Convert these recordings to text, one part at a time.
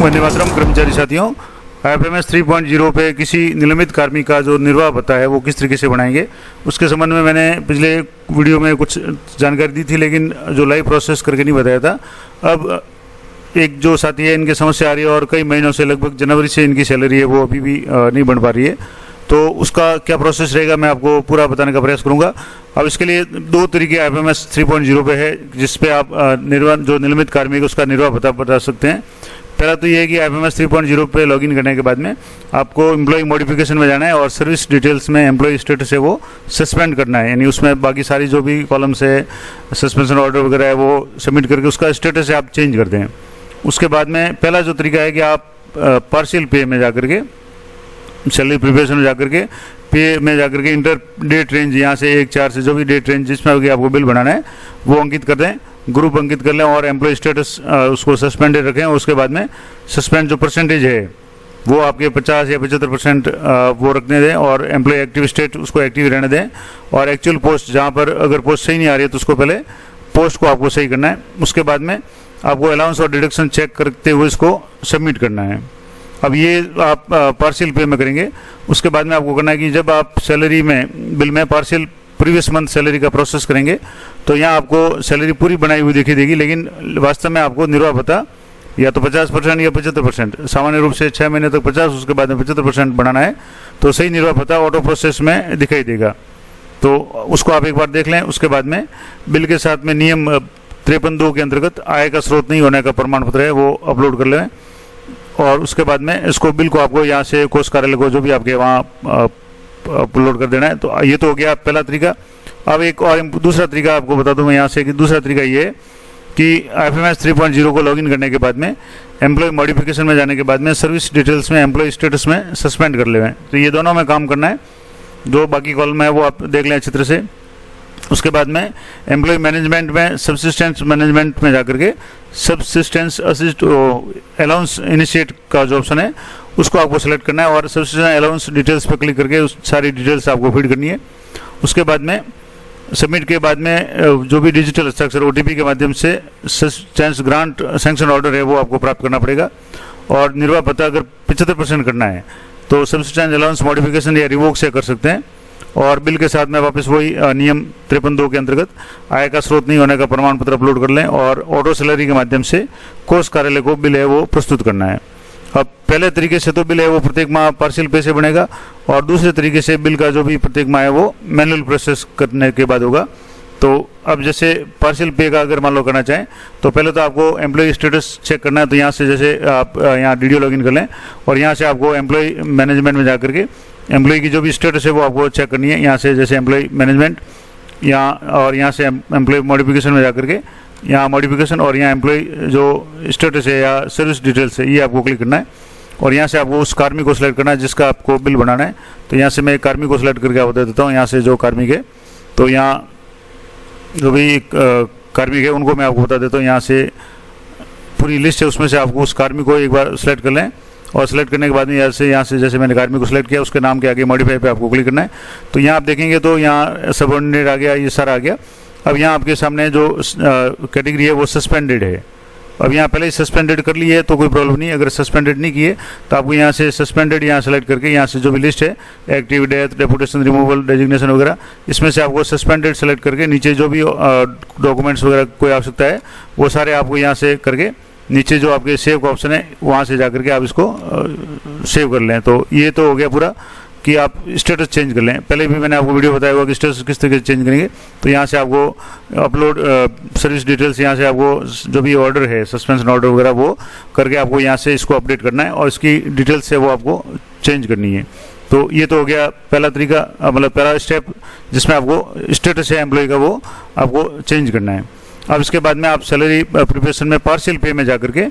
वंदे मातरम। कर्मचारी साथियों, IFMS 3.0 पे किसी निलंबित कार्मिक का जो निर्वाह भत्ता है वो किस तरीके से बनाएंगे, उसके संबंध में मैंने पिछले वीडियो में कुछ जानकारी दी थी, लेकिन जो लाइव प्रोसेस करके नहीं बताया था। अब एक जो साथी है, इनकी समस्या आ रही है और कई महीनों से, लगभग जनवरी से इनकी सैलरी है वो अभी भी नहीं बन पा रही है। तो उसका क्या प्रोसेस रहेगा मैं आपको पूरा बताने का प्रयास करूंगा। अब इसके लिए दो तरीके IFMS 3.0 पे है जिस पे आप जो निलंबित कार्मिक उसका निर्वाह भत्ता बता सकते हैं। पहला तो ये है कि IFMS 3.0 पे लॉगिन करने के बाद में आपको एम्प्लॉय मॉडिफिकेशन में जाना है और सर्विस डिटेल्स में एम्प्लॉय स्टेटस है वो सस्पेंड करना है, यानी उसमें बाकी सारी जो भी कॉलम्स है, सस्पेंशन ऑर्डर वगैरह है वो सबमिट करके उसका स्टेटस है आप चेंज कर दें। उसके बाद में पहला जो तरीका है कि आप पार्शियल पे में जाकर के, सैलरी प्रिपरेशन में जाकर के, पे में जाकर के इंटर डेट रेंज यहाँ से 1-4 से जो भी डेट रेंज जिसमें आपको बिल बनाना है वो अंकित कर दें, ग्रुप अंकित कर लें और एम्प्लॉय स्टेटस उसको सस्पेंडेड रखें। और उसके बाद में सस्पेंड जो परसेंटेज है वो आपके 50 या 75% वो रखने दें और एम्प्लॉय एक्टिव स्टेट उसको एक्टिव रहने दें। और एक्चुअल पोस्ट जहाँ पर अगर पोस्ट सही नहीं आ रही है तो उसको पहले पोस्ट को आपको सही करना है। उसके बाद में आपको अलाउंस और डिडक्शन चेक करते हुए इसको सबमिट करना है। अब ये आप पार्शियल पे में करेंगे। उसके बाद में आपको करना है कि जब आप सैलरी में बिल में पार्शियल प्रीवियस मंथ सैलरी का प्रोसेस करेंगे तो यहाँ आपको सैलरी पूरी बनाई हुई दिखाई देगी, लेकिन वास्तव में आपको निर्वाह भत्ता या तो 50% या 75%, सामान्य रूप से 6 महीने तक 50, उसके बाद में 75% बनाना है तो सही निर्वाह भत्ता ऑटो प्रोसेस में दिखाई देगा। तो उसको आप एक बार देख लें। उसके बाद में बिल के साथ में नियम 53(2) के अंतर्गत आय का स्रोत नहीं होने का प्रमाण पत्र है वो अपलोड कर लें। और उसके बाद में इसको बिल को आपको यहाँ से कोष कार्यालय को जो भी आपके वहाँ अपलोड कर देना है। तो ये तो हो गया पहला तरीका। अब एक और दूसरा तरीका आपको बता दूं मैं यहाँ से कि दूसरा तरीका ये है कि IFMS 3.0 को लॉगिन करने के बाद में एम्प्लॉय मॉडिफिकेशन में जाने के बाद में सर्विस डिटेल्स में एम्प्लॉय स्टेटस में सस्पेंड कर ले। तो ये दोनों में काम करना है। जो बाकी कॉलम है वो आप देख लें अच्छी तरह से। उसके बाद में एम्प्लॉय मैनेजमेंट में सब्सिस्टेंस मैनेजमेंट में जाकर के सब्सिस्टेंस असिस्ट अलाउंस इनिशिएट का जो ऑप्शन है उसको आपको सेलेक्ट करना है और सब्सिस्टेंस अलाउंस डिटेल्स पर क्लिक करके उस सारी डिटेल्स आपको फीड करनी है। उसके बाद में सबमिट के बाद में जो भी डिजिटल हस्ताक्षर OTP के माध्यम से सब्सिस्टेंस ग्रांट सैंक्शन ऑर्डर है वो आपको प्राप्त करना पड़ेगा। और निर्वाह भत्ता अगर 75% करना है तो सब्सिस्टेंस अलाउंस मॉडिफिकेशन या रिवोक से कर सकते हैं। और बिल के साथ में वापस वही नियम 53(2) के अंतर्गत आय का स्रोत नहीं होने का प्रमाण पत्र अपलोड कर लें और ऑटो सैलरी के माध्यम से कोष कार्यालय को बिल है वो प्रस्तुत करना है। अब पहले तरीके से तो बिल है वो प्रत्येक माह पार्शियल पे से बनेगा और दूसरे तरीके से बिल का जो भी प्रत्येक माह है वो मैनुअल प्रोसेस करने के बाद होगा। तो अब जैसे पार्शियल पे का अगर मान लो करना चाहें तो पहले तो आपको एम्प्लॉय स्टेटस चेक करना है। तो यहाँ से जैसे आप यहाँ DDO लॉगिन कर लें और यहाँ से आपको एम्प्लॉय मैनेजमेंट में जाकर के एम्प्लॉय की जो भी स्टेटस है वो आपको चेक करनी है। यहाँ से जैसे एम्प्लॉय मैनेजमेंट यहाँ और यहाँ से एम्प्लॉय मॉडिफिकेशन में जाकर के यहाँ मॉडिफिकेशन और यहाँ एम्प्लॉय जो स्टेटस है या सर्विस डिटेल्स है ये आपको क्लिक करना है। और यहाँ से आपको उस कार्मिक को सिलेक्ट करना है जिसका आपको बिल बनाना है। तो यहाँ से मैं एक कार्मिक को सिलेक्ट करके बता देता हूँ। यहाँ से जो कार्मिक है तो यहाँ जो भी कार्मिक है उनको मैं आपको बता देता हूँ। यहाँ से पूरी लिस्ट है, उसमें से आपको उस कार्मिक को एक बार सेलेक्ट कर लें और सेलेक्ट करने के बाद में यहाँ से जैसे मैंने कार्मिक को सिलेक्ट किया उसके नाम के आगे मॉडिफाई पे आपको क्लिक करना है। तो यहाँ आप देखेंगे तो यहाँ सबऑर्डिनेट आ गया, ये सारा आ गया। अब यहाँ आपके सामने जो कैटेगरी है वो सस्पेंडेड है। अब यहाँ पहले ही सस्पेंडेड कर ली है तो कोई प्रॉब्लम नहीं। अगर सस्पेंडेड नहीं किए तो आपको यहाँ से सस्पेंडेड यहाँ सेलेक्ट करके यहाँ से जो भी लिस्ट है active, death, deputation, removal, designation वगैरह, इसमें से आपको सस्पेंडेड सेलेक्ट करके नीचे जो भी डॉक्यूमेंट्स वगैरह कोई आवश्यकता है वो सारे आपको यहाँ से करके नीचे जो आपके सेव का ऑप्शन है वहाँ से जा करके आप इसको सेव कर लें। तो ये तो हो गया पूरा कि आप स्टेटस चेंज कर लें। पहले भी मैंने आपको वीडियो बताया हुआ कि स्टेटस किस तरीके से चेंज करेंगे। तो यहाँ से आपको अपलोड सर्विस डिटेल्स, यहाँ से आपको जो भी ऑर्डर है सस्पेंशन ऑर्डर वगैरह वो करके आपको यहाँ से इसको अपडेट करना है और इसकी डिटेल्स है वो आपको चेंज करनी है। तो ये तो हो गया पहला तरीका, मतलब पहला स्टेप जिसमें आपको स्टेटस है एम्प्लॉय का वो आपको चेंज करना है। अब इसके बाद में आप सैलरी प्रिपरेशन में पार्शियल पे में जाकर के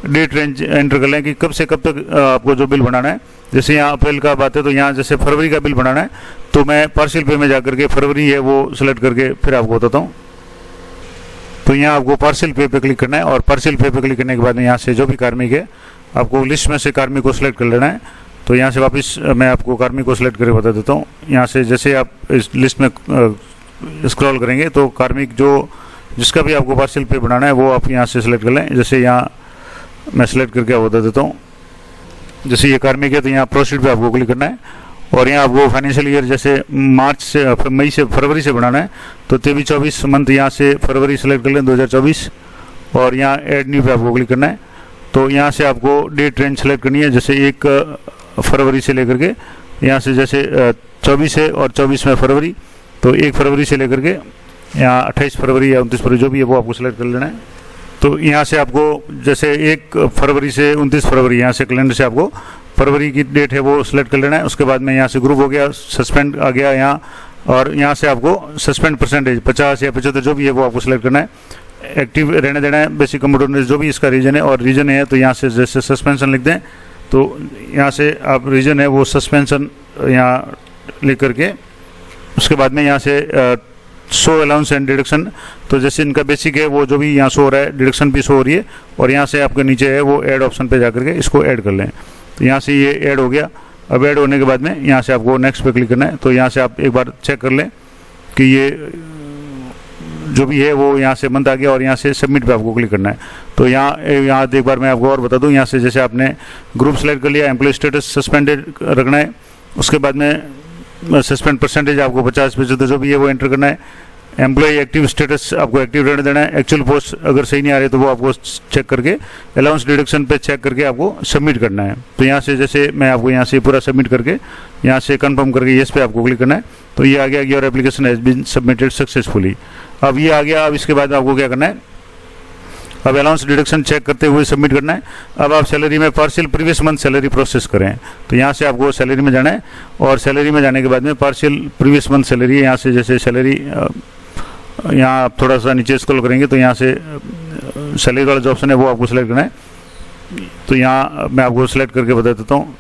डेट रेंज एंटर कर लें कि कब से कब तक आपको जो बिल बनाना है। जैसे यहाँ अप्रैल का बात है तो यहाँ जैसे फरवरी का बिल बनाना है तो मैं पार्शियल पे में जाकर के फरवरी है वो सिलेक्ट करके फिर आपको बताता हूँ। तो यहाँ आपको पार्शियल पे पे क्लिक करना है और पार्शियल पे पे क्लिक करने के बाद में यहाँ से जो भी कार्मिक है आपको लिस्ट में से कार्मिक को सिलेक्ट कर लेना है। तो यहाँ से वापस मैं आपको कार्मिक को सिलेक्ट करके बता देता हूँ। यहाँ से जैसे आप इस लिस्ट में स्क्रॉल करेंगे तो कार्मिक जो जिसका भी आपको पार्शियल पे बनाना है वो आप यहाँ से सिलेक्ट कर लें। जैसे यहाँ मैं सेलेक्ट करके बता देता हूँ। जैसे ये कार्मिक है तो यहाँ प्रोसीड पे आपको क्लिक करना है, और यहाँ आपको फाइनेंशियल ईयर जैसे मार्च से मई से फरवरी से बनाना है तो 23-24 मंथ यहाँ से फरवरी सेलेक्ट कर लें 2024, और यहाँ ऐड न्यू पे आपको क्लिक करना है। तो यहाँ से आपको डेट रेंज सेलेक्ट करनी है, जैसे 1 फरवरी से लेकर के यहाँ से जैसे 24 है और 24 में फरवरी, तो 1 फरवरी से लेकर के यहाँ 28 फरवरी या 29 फरवरी जो भी है वो आपको सेलेक्ट कर लेना है। तो यहाँ से आपको जैसे 1 फरवरी से 29 फरवरी यहाँ से कैलेंडर से आपको फरवरी की डेट है वो सिलेक्ट कर लेना है। उसके बाद में यहाँ से ग्रुप हो गया, सस्पेंड आ गया यहाँ, और यहाँ से आपको सस्पेंड परसेंटेज 50 या 75 जो भी है वो आपको सिलेक्ट करना है। एक्टिव रहने देना है, बेसिक कंप्यूटर जो भी इसका रीजन है, और रीजन है तो यहाँ से जैसे सस्पेंशन लिख दें, तो यहाँ से आप रीजन है वो सस्पेंशन यहाँ लिख करके उसके बाद में यहाँ से शो अलाउंस एंड डिडक्शन, तो जैसे इनका बेसिक है वो जो भी यहाँ शो हो रहा है, डिडक्शन भी शो हो रही है, और यहाँ से आपके नीचे है वो ऐड ऑप्शन पे जाकर के इसको ऐड कर लें। तो यहाँ से ये ऐड हो गया। अब ऐड होने के बाद में यहाँ से आपको नेक्स्ट पे क्लिक करना है। तो यहाँ से आप एक बार चेक कर लें कि ये जो भी है वो यहाँ से मंथ आ गया, और यहाँ से सबमिट पे आपको क्लिक करना है। तो यहाँ एक बार मैं आपको और बता दूँ, यहाँ से जैसे आपने ग्रुप सेलेक्ट कर लिया, एम्प्लॉय स्टेटस सस्पेंडेड रखना है, उसके बाद में सस्पेंड परसेंटेज आपको 50-75 जो भी है वो एंटर करना है। एम्प्लॉय एक्टिव स्टेटस आपको एक्टिव रहने देना है। एक्चुअल पोस्ट अगर सही नहीं आ रही तो वो आपको चेक करके अलाउंस डिडक्शन पे चेक करके आपको सबमिट करना है। तो यहाँ से जैसे मैं आपको यहाँ से पूरा सबमिट करके यहाँ से कंफर्म करके येस पे आपको क्लिक करना है। तो ये आ गया your application has been submitted successfully. अब ये आ गया। अब इसके बाद आपको क्या करना है, अब अलाउंस डिडक्शन चेक करते हुए सबमिट करना है। अब आप सैलरी में partial previous month salary process करें, तो यहाँ से आपको सैलरी में जाना है, और सैलरी में जाने के बाद में पार्शियल प्रीवियस मंथ सैलरी यहाँ से जैसे सैलरी यहाँ आप थोड़ा सा नीचे स्क्रॉल करेंगे तो यहाँ से सैलरी वाला जो ऑप्शन है वो आपको सेलेक्ट करना है। तो यहाँ मैं आपको सेलेक्ट करके बता देता हूँ।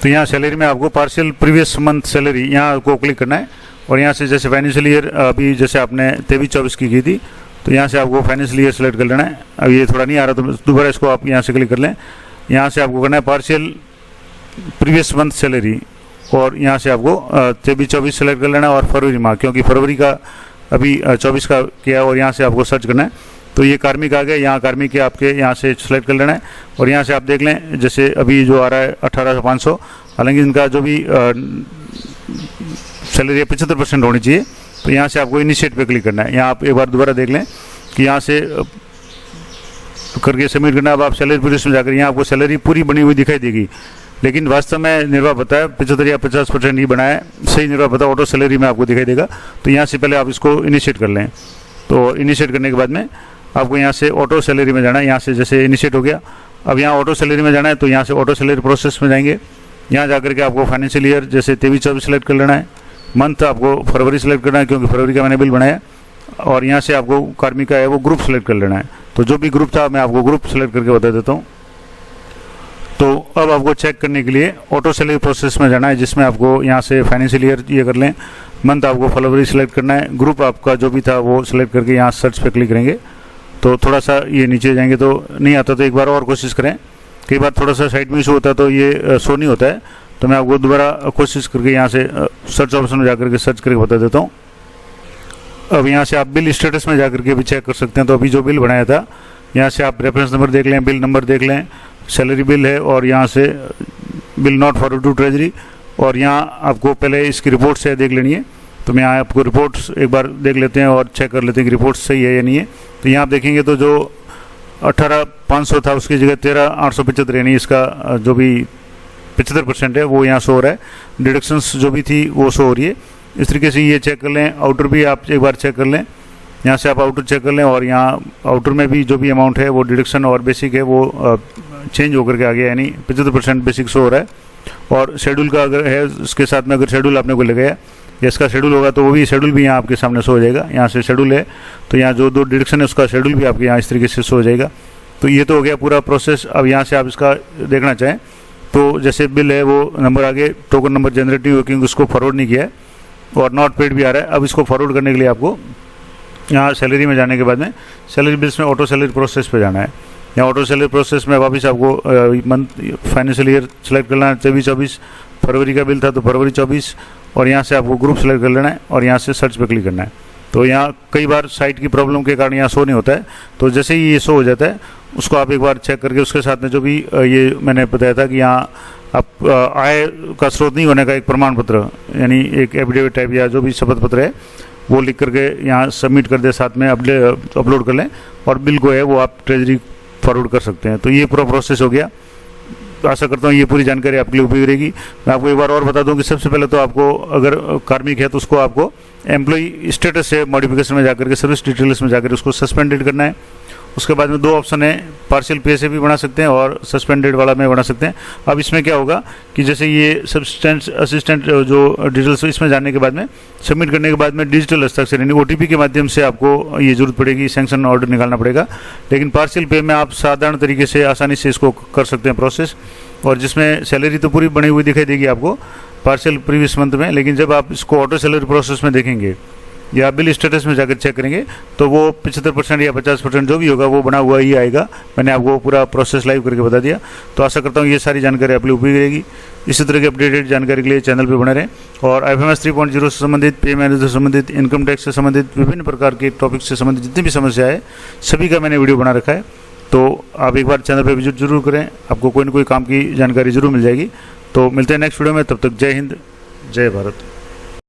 तो यहाँ सैलरी में आपको पार्शियल प्रीवियस मंथ सैलरी यहाँ आपको क्लिक करना है, और यहाँ से जैसे फाइनेंशियल ईयर अभी जैसे आपने 23-24 की थी, तो यहाँ से आपको फाइनेंशियल ईयर सेलेक्ट कर लेना है। अब ये थोड़ा नहीं आ रहा तो दोबारा इसको आप यहाँ से क्लिक कर लें। यहाँ से आपको करना है पार्शियल प्रीवियस मंथ सैलरी, और यहाँ से आपको 23-24 सेलेक्ट कर लेना है, और फरवरी माह, क्योंकि फरवरी का अभी 24 का किया, और यहाँ से आपको सर्च करना है। तो ये कार्मिक आ गया, यहाँ कार्मिक के आपके यहाँ से सेलेक्ट कर लेना है, और यहाँ से आप देख लें जैसे अभी जो आ रहा है 18,500, हालांकि इनका जो भी सैलरी है 75% होनी चाहिए। तो यहाँ से आपको इनिशिएट पे क्लिक करना है। यहाँ आप एक बार दोबारा देख लें कि यहाँ से करके सबमिट करना। अब आप सैलरी प्रोसेस में जाकर यहाँ आपको सैलरी पूरी बनी हुई दिखाई देगी, लेकिन वास्तव में निर्वाह पता है 75 या 50% ही बना है, सही निर्वाह पता ऑटो सैलरी में आपको दिखाई देगा। तो यहाँ से पहले आप इसको इनिशिएट कर लें। तो इनिशिएट करने के बाद में आपको यहाँ से ऑटो सैलरी में जाना है। यहाँ से जैसे इनिशिएट हो गया, अब यहाँ ऑटो सैलरी में जाना है, तो यहाँ से ऑटो सैलरी प्रोसेस में जाएंगे। यहाँ जाकर के आपको फाइनेंशियल ईयर जैसे 23-24 सेलेक्ट कर लेना है, मंथ आपको फरवरी सेलेक्ट करना है क्योंकि फरवरी का मैंने बिल बनाया, और यहाँ से आपको कार्मिक का है वो ग्रुप सेलेक्ट कर लेना है। तो जो भी ग्रुप था मैं आपको ग्रुप सेलेक्ट करके बता देता हूँ। तो अब आपको चेक करने के लिए ऑटो सैलरी प्रोसेस में जाना है, जिसमें आपको यहाँ से फाइनेंशियल ईयर ये कर लें, मंथ आपको फरवरी सेलेक्ट करना है, ग्रुप आपका जो भी था वो सेलेक्ट करके यहाँ सर्च पे क्लिक करेंगे। तो थोड़ा सा ये नीचे जाएंगे तो नहीं आता, तो एक बार और कोशिश करें। कई बार थोड़ा सा साइड में शो होता है तो ये शो नहीं होता है, तो मैं आपको दोबारा कोशिश करके यहाँ से सर्च ऑप्शन में जाकर के सर्च करके बता देता हूँ। अब यहाँ से आप बिल स्टेटस में जाकर के भी चेक कर सकते हैं। तो अभी जो बिल बनाया था यहाँ से आप रेफरेंस नंबर देख लें, बिल नंबर देख लें, सैलरी बिल है, और यहाँ से bill not forward to treasury, और यहाँ आपको पहले इसकी रिपोर्ट से देख लेनी है। तो मैं यहाँ आपको रिपोर्ट्स एक बार देख लेते हैं और चेक कर लेते हैं कि रिपोर्ट सही है या नहीं है। तो यहाँ आप देखेंगे तो जो 18,500 था उसकी जगह 13,875 यानी इसका जो भी 75% है वो यहाँ शो हो रहा है। डिडक्शंस जो भी थी वो शो हो रही है। इस तरीके से ये चेक कर लें। आउटर भी आप एक बार चेक कर लें, यहाँ से आप आउटर चेक कर लें, और यहाँ आउटर में भी जो भी अमाउंट है वो डिडक्शन और बेसिक है वो चेंज होकर के आ गया, यानी 75% बेसिक शो हो रहा है। और शेड्यूल का अगर है उसके साथ में अगर शेड्यूल आपने को लगाया या इसका शेड्यूल होगा तो वो भी शेड्यूल भी यहाँ आपके सामने शो हो जाएगा। यहाँ से शेड्यूल है तो यहाँ जो दो डिडक्शन है उसका शेड्यूल भी आपके यहाँ इस तरीके से शो हो जाएगा। तो ये तो हो गया पूरा प्रोसेस। अब यहाँ से आप इसका देखना चाहें तो जैसे बिल है वो नंबर आगे टोकन नंबर जनरेट नहीं हुआ क्योंकि उसको फॉरवर्ड नहीं किया है, और नॉट पेड भी आ रहा है। अब इसको फॉरवर्ड करने के लिए आपको यहाँ सैलरी में जाने के बाद में सैलरी बिल्स में ऑटो सैलरी प्रोसेस पे जाना है। यहाँ ऑटो सैलरी प्रोसेस में वापस आपको मंथ फाइनेंशियल ईयर सेलेक्ट करना है। 23-24 फरवरी का बिल था तो फरवरी 24, और यहाँ से आपको ग्रुप सेलेक्ट कर लेना है और यहाँ से सर्च पे क्लिक करना है। तो यहाँ कई बार साइट की प्रॉब्लम के कारण यहाँ शो नहीं होता है, तो जैसे ही ये शो हो जाता है उसको आप एक बार चेक करके उसके साथ में जो भी ये मैंने बताया था कि यहाँ आप आय का स्रोत नहीं होने का एक प्रमाण पत्र यानी एक एफिडेविट टाइप या जो भी शपथ पत्र है वो लिख करके यहाँ सबमिट कर दे, साथ में अपलोड कर लें और बिल को है वो आप ट्रेजरी फॉरवर्ड कर सकते हैं। तो ये पूरा प्रोसेस हो गया। आशा करता हूँ ये पूरी जानकारी आपके लिए उपयोगी रहेगी। मैं आपको एक बार और बता दूं कि सबसे पहले तो आपको अगर कार्मिक है तो उसको आपको एम्प्लॉय स्टेटस से मॉडिफिकेशन में जाकर के सर्विस डिटेल्स में जाकर उसको सस्पेंडेड करना है। उसके बाद में दो ऑप्शन है, पार्शियल पे से भी बना सकते हैं और सस्पेंडेड वाला में बना सकते हैं। अब इसमें क्या होगा कि जैसे ये सब्सिस्टेंट असिस्टेंट जो डिटेल्स इसमें जाने के बाद में सबमिट करने के बाद में डिजिटल हस्ताक्षर यानी OTP के माध्यम से आपको ये जरूरत पड़ेगी, सैंक्शन ऑर्डर निकालना पड़ेगा। लेकिन पार्शियल पे में आप साधारण तरीके से आसानी से इसको कर सकते हैं प्रोसेस, और जिसमें सैलरी तो पूरी बनी हुई दिखाई देगी आपको पार्शियल प्रीवियस मंथ में। लेकिन जब आप इसको ऑटो सैलरी प्रोसेस में देखेंगे या बिल स्टेटस में जाकर चेक करेंगे तो वो 75% या 50% जो भी होगा वो बना हुआ ही आएगा। मैंने आपको पूरा प्रोसेस लाइव करके बता दिया। तो आशा करता हूँ ये सारी जानकारी आप लिए उपयोगी रहेगी। इसी तरह की अपडेटेड जानकारी के लिए चैनल पर बने रहें और IFMS 3.0 से संबंधित, पे मैनेजर से संबंधित, इनकम टैक्स से संबंधित विभिन्न प्रकार के टॉपिक से संबंधित जितनी भी समस्या है सभी का मैंने वीडियो बना रखा है। तो आप एक बार चैनल पर विजिट जरूर करें, आपको कोई ना कोई काम की जानकारी जरूर मिल जाएगी। तो मिलते हैं नेक्स्ट वीडियो में, तब तक जय हिंद, जय भारत।